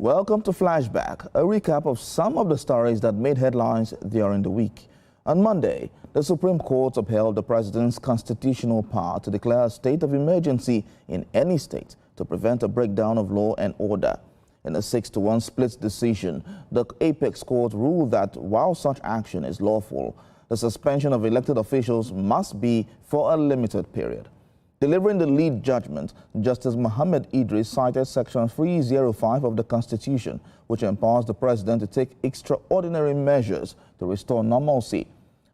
Welcome to Flashback, a recap of some of the stories that made headlines during the week. On Monday, the Supreme Court upheld the president's constitutional power to declare a state of emergency in any state to prevent a breakdown of law and order. In a 6-1 split decision, the Apex Court ruled that while such action is lawful, the suspension of elected officials must be for a limited period. Delivering the lead judgment, Justice Muhammad Idris cited Section 305 of the Constitution, which empowers the president to take extraordinary measures to restore normalcy.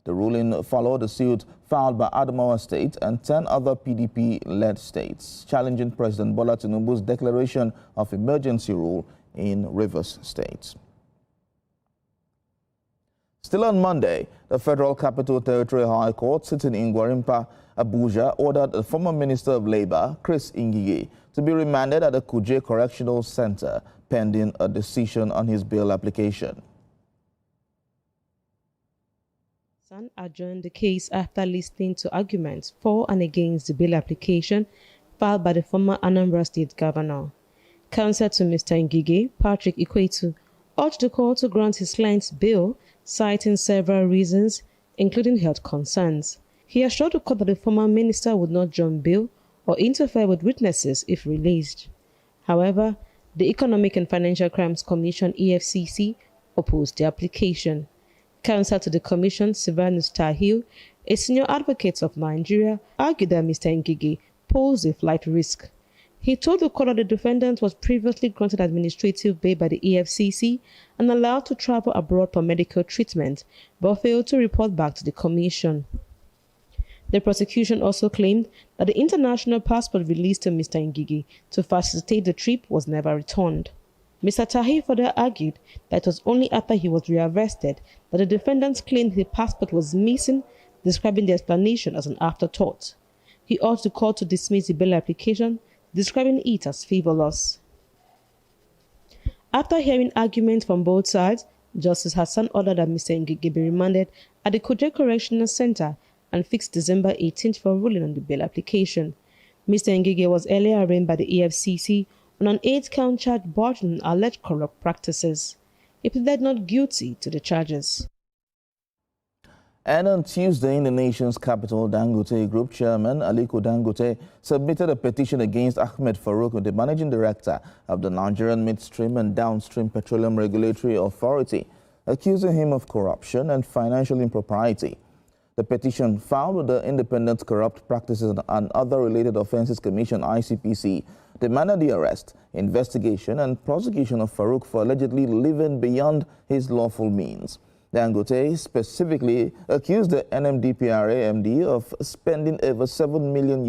The ruling followed a suit filed by Adamawa State and 10 other PDP-led states, challenging President Bola Tinubu's declaration of emergency rule in Rivers State. Still on Monday, the Federal Capital Territory High Court sitting in Gwarimpa, Abuja, ordered the former Minister of Labour, Ngige, to be remanded at the Kuje Correctional Center pending a decision on his bail application. Sun adjourned the case after listening to arguments for and against the bail application filed by the former Anambra State Governor. Counsel to Mr. Ngige, Patrick Ikwetu, urged the court to grant his client's bail, citing several reasons, including health concerns. He assured the court that the former minister would not jump bail or interfere with witnesses if released. However, the Economic and Financial Crimes Commission (EFCC) opposed the application. Counsel to the commission, Silvanus Tahil, a senior advocate of Nigeria, argued that Mr. Ngige posed a flight risk. He told the court that the defendant was previously granted administrative bail by the EFCC and allowed to travel abroad for medical treatment, but failed to report back to the commission. The prosecution also claimed that the international passport released to Mr. Ngige to facilitate the trip was never returned. Mr. Tahir further argued that it was only after he was rearrested that the defendants claimed the passport was missing, describing the explanation as an afterthought. He urged the court to dismiss the bail application, describing it as frivolous. After hearing arguments from both sides, Justice Hassan ordered that Mr. Ngige be remanded at the Kuje Correctional Center and fixed December 18th for ruling on the bail application. Mr. Ngige was earlier arraigned by the EFCC on an 8-count charge burden on alleged corrupt practices. He pleaded not guilty to the charges. And on Tuesday in the nation's capital, Dangote Group Chairman Aliko Dangote submitted a petition against Ahmed Farouk, the managing director of the Nigerian Midstream and Downstream Petroleum Regulatory Authority, accusing him of corruption and financial impropriety. The petition, filed with the Independent Corrupt Practices and Other Related Offences Commission (ICPC), demanded the arrest, investigation and prosecution of Farouk for allegedly living beyond his lawful means. Dangote specifically accused the NMDPRA MD of spending over $7 million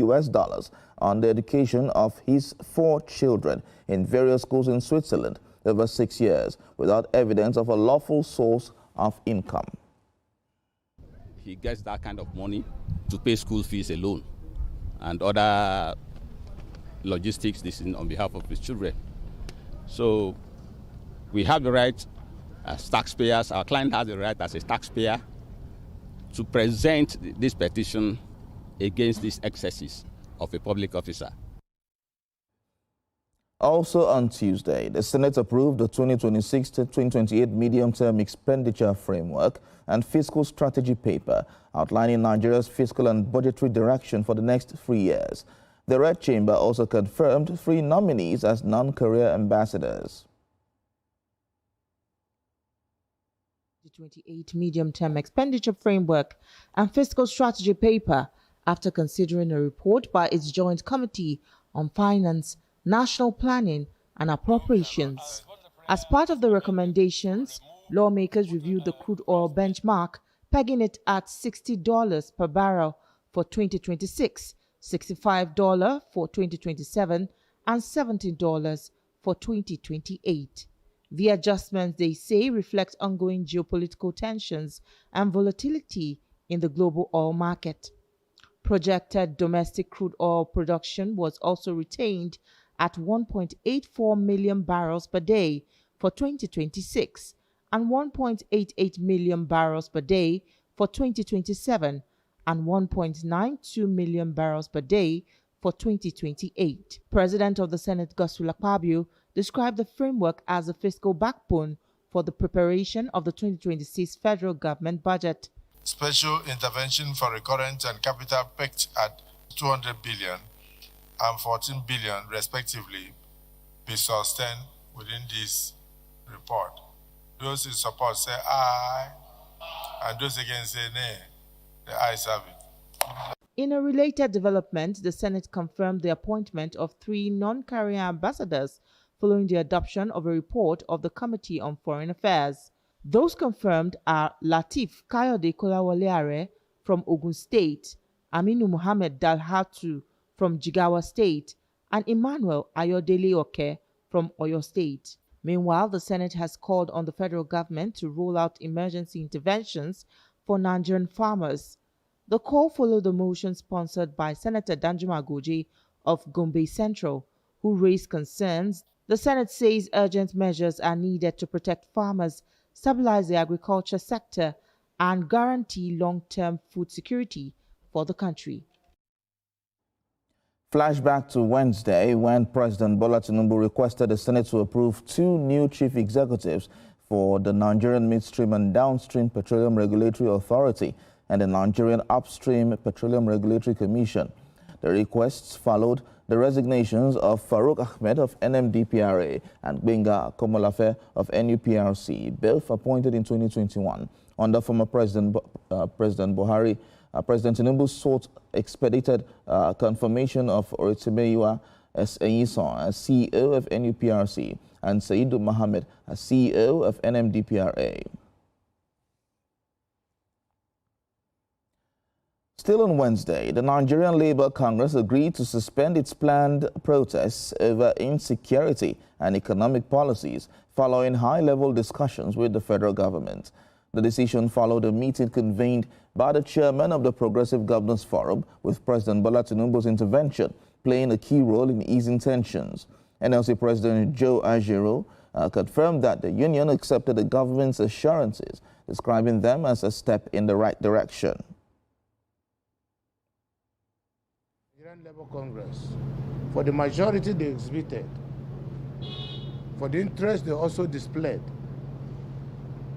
on the education of his 4 children in various schools in Switzerland over 6 years without evidence of a lawful source of income. He gets that kind of money to pay school fees alone and other logistics on behalf of his children. So we have the right as taxpayers, our client has the right as a taxpayer to present this petition against these excesses of a public officer. Also on Tuesday, the Senate approved the 2026-2028 medium-term expenditure framework and fiscal strategy paper outlining Nigeria's fiscal and budgetary direction for the next 3 years. The Red Chamber also confirmed 3 nominees as non-career ambassadors. The 2028 medium-term expenditure framework and fiscal strategy paper after considering a report by its Joint Committee on Finance, National Planning and Appropriations. As part of the recommendations, lawmakers reviewed the crude oil benchmark, pegging it at $60 per barrel for 2026, $65 for 2027, and $70 for 2028. The adjustments, they say, reflect ongoing geopolitical tensions and volatility in the global oil market. Projected domestic crude oil production was also retained at 1.84 million barrels per day for 2026 and 1.88 million barrels per day for 2027 and 1.92 million barrels per day for 2028. President of the Senate, Godswill Akpabio, described the framework as the fiscal backbone for the preparation of the 2026 federal government budget. Special intervention for recurrent and capital pegged at 200 billion and 14 billion respectively be sustained within this report. Those in support say aye, and those against say nay. The ayes have it. In a related development, the Senate confirmed the appointment of 3 non-carrier ambassadors following the adoption of a report of the Committee on Foreign Affairs. Those confirmed are Lateef Kayode Kolawole from Ogun State, Aminu Mohammed Dalhatu from Jigawa State, and Emmanuel Ayodele Oke from Oyo State. Meanwhile, the Senate has called on the federal government to roll out emergency interventions for Nigerian farmers. The call followed the motion sponsored by Senator Danjuma Kuje of Gombe Central, who raised concerns. The Senate says urgent measures are needed to protect farmers, stabilize the agriculture sector, and guarantee long-term food security for the country. Flashback to Wednesday, when President Bola TInubu requested the Senate to approve 2 new chief executives for the Nigerian Midstream and Downstream Petroleum Regulatory Authority and the Nigerian Upstream Petroleum Regulatory Commission. The requests followed the resignations of Farouk Ahmed of NMDPRA and Gbenga Komolafe of NUPRC, both appointed in 2021. Under former President Buhari, President TInubu sought expedited confirmation of Oritimeyiwa Enyison as CEO of NUPRC and Saidu Mohammed as CEO of NMDPRA. Still on Wednesday, the Nigerian Labour Congress agreed to suspend its planned protests over insecurity and economic policies following high-level discussions with the federal government. The decision followed a meeting convened by the chairman of the Progressive Governors Forum, with President Bola TInubu's intervention playing a key role in easing tensions. NLC President Joe Ajero confirmed that the union accepted the government's assurances, describing them as a step in the right direction. Nigerian Labour Congress, for the majority they exhibited, for the interest they also displayed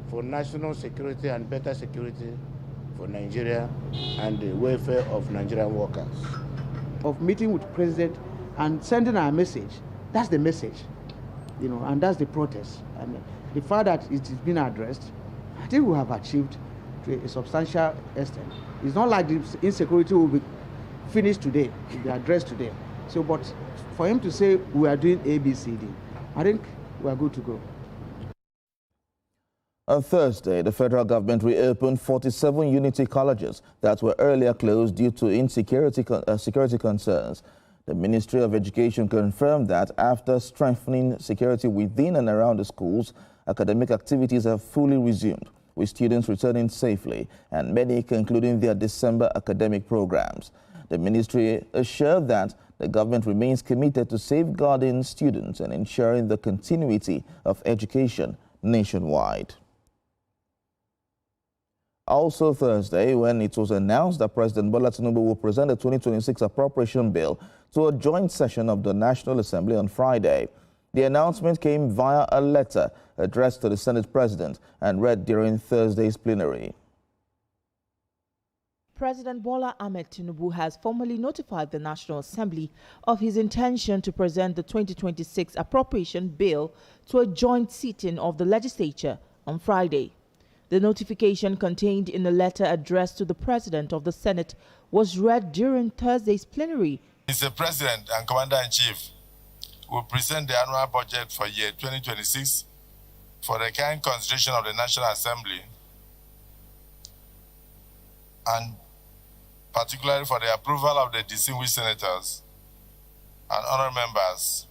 for national security and better security for Nigeria and the welfare of Nigerian workers. Of meeting with the president and sending our message, that's the message, and that's the protest. And the fact that it is being addressed, I think we have achieved to a substantial extent. It's not like the insecurity will be finished today, will be addressed today. So, but for him to say we are doing A, B, C, D, I think we are good to go. On Thursday, the federal government reopened 47 unity colleges that were earlier closed due to security concerns. The Ministry of Education confirmed that after strengthening security within and around the schools, academic activities have fully resumed, with students returning safely and many concluding their December academic programs. The ministry assured that the government remains committed to safeguarding students and ensuring the continuity of education nationwide. Also Thursday, when it was announced that President Bola TInubu will present the 2026 appropriation bill to a joint session of the National Assembly on Friday. The announcement came via a letter addressed to the Senate President and read during Thursday's plenary. President Bola Ahmed TInubu has formally notified the National Assembly of his intention to present the 2026 appropriation bill to a joint sitting of the legislature on Friday. The notification contained in a letter addressed to the President of the Senate was read during Thursday's plenary. Mr. President and Commander-in-Chief will present the annual budget for year 2026 for the kind consideration of the National Assembly and particularly for the approval of the distinguished senators and honorable members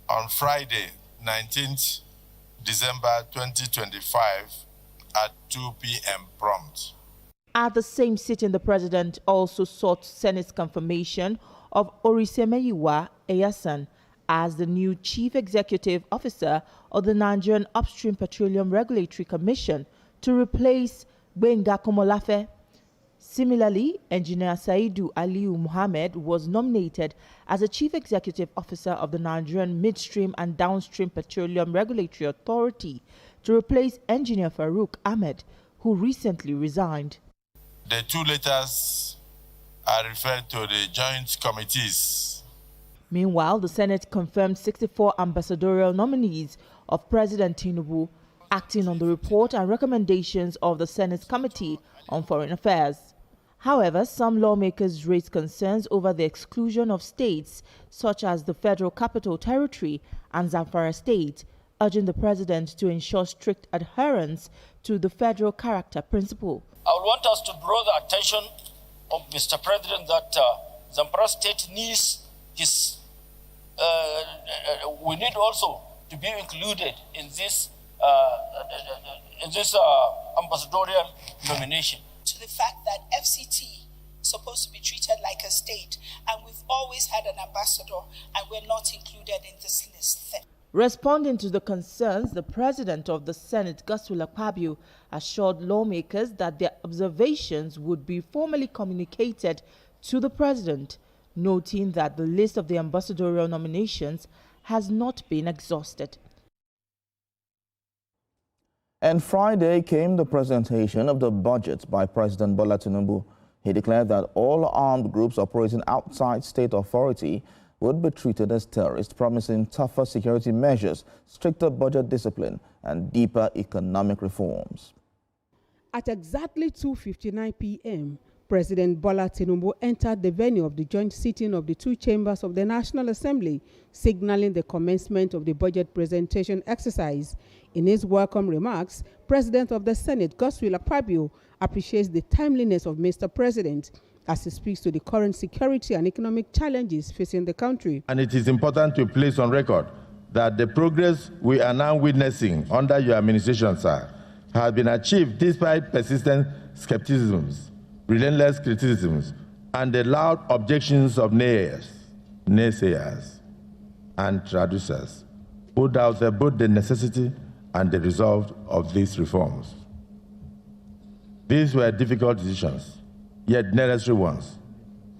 on Friday, 19th December 2025 at 2 p.m. prompt. At the same sitting, the President also sought Senate's confirmation of Oritimeyiwa Enyison as the new Chief Executive Officer of the Nigerian Upstream Petroleum Regulatory Commission to replace Gbenga Komolafe. Similarly, Engineer Saidu Aliu Mohammed was nominated as the Chief Executive Officer of the Nigerian Midstream and Downstream Petroleum Regulatory Authority to replace Engineer Farouk Ahmed, who recently resigned. The two letters are referred to the joint committees. Meanwhile, the Senate confirmed 64 ambassadorial nominees of President TInubu, acting on the report and recommendations of the Senate's Committee on Foreign Affairs. However, some lawmakers raised concerns over the exclusion of states such as the Federal Capital Territory and Zamfara State, urging the president to ensure strict adherence to the federal character principle. I would want us to draw the attention of Mr. President that Zamfara State needs his. We need also to be included in this ambassadorial nomination. To the fact that FCT is supposed to be treated like a state, and we've always had an ambassador, and we're not included in this list. Responding to the concerns, the president of the Senate, Godswill Akpabio, assured lawmakers that their observations would be formally communicated to the president, noting that the list of the ambassadorial nominations has not been exhausted. And Friday came the presentation of the budget by President Bola Tinubu. He declared that all armed groups operating outside state authority would be treated as terrorists, promising tougher security measures, stricter budget discipline, and deeper economic reforms. At exactly 2:59 p.m., President Bola Tinubu entered the venue of the joint sitting of the two chambers of the National Assembly, signaling the commencement of the budget presentation exercise. In his welcome remarks, President of the Senate, Godswill Akpabio, appreciates the timeliness of Mr. President as he speaks to the current security and economic challenges facing the country. And it is important to place on record that the progress we are now witnessing under your administration, sir, has been achieved despite persistent skepticisms, relentless criticisms, and the loud objections of naysayers and traducers who doubted both the necessity and the result of these reforms. These were difficult decisions, yet necessary ones,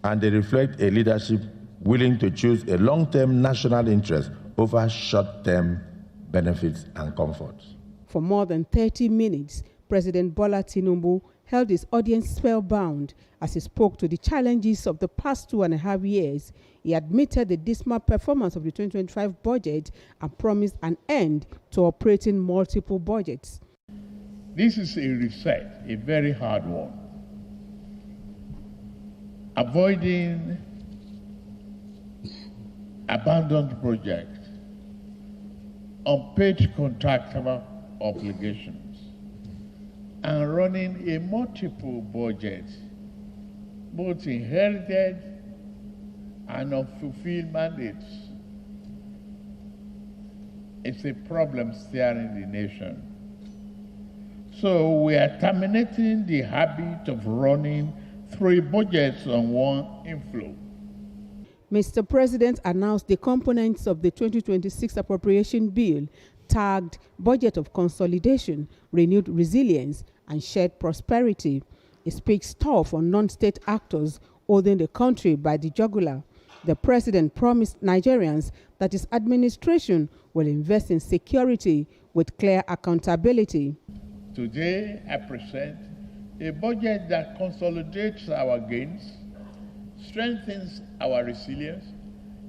and they reflect a leadership willing to choose a long-term national interest over short-term benefits and comforts. For more than 30 minutes, President Bola Tinubu held his audience spellbound as he spoke to the challenges of the past 2.5 years. He admitted the dismal performance of the 2025 budget and promised an end to operating multiple budgets. This is a reset, a very hard one. Avoiding abandoned projects, unpaid contractual obligations, and running a multiple budget, both inherited and unfulfilled mandates. It's a problem staring the nation. So we are terminating the habit of running 3 budgets on one inflow. Mr. President announced the components of the 2026 appropriation bill tagged Budget of Consolidation, Renewed Resilience, and Shared Prosperity. It speaks tough on non-state actors holding the country by the jugular. The president promised Nigerians that his administration will invest in security with clear accountability. Today, I present a budget that consolidates our gains, strengthens our resilience,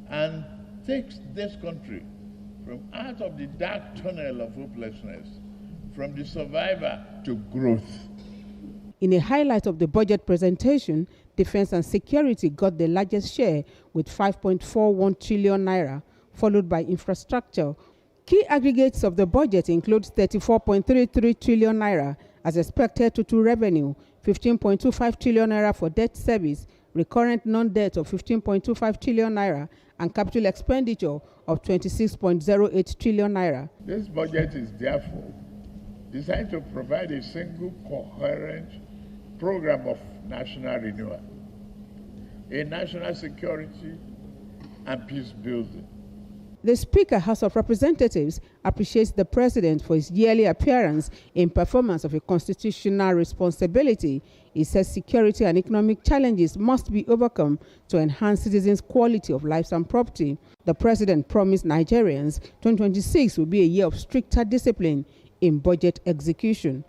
and takes this country from out of the dark tunnel of hopelessness, from the survivor to growth. In a highlight of the budget presentation, defense and security got the largest share with 5.41 trillion naira, followed by infrastructure. Key aggregates of the budget include 34.33 trillion naira as expected to revenue, 15.25 trillion naira for debt service, recurrent non-debt of 15.25 trillion naira, and capital expenditure of 26.08 trillion naira. This budget is therefore designed to provide a single coherent program of national renewal, a national security and peace building. The Speaker, House of Representatives, appreciates the president for his yearly appearance in performance of a constitutional responsibility. He says security and economic challenges must be overcome to enhance citizens' quality of lives and property. The president promised Nigerians 2026 will be a year of stricter discipline in budget execution.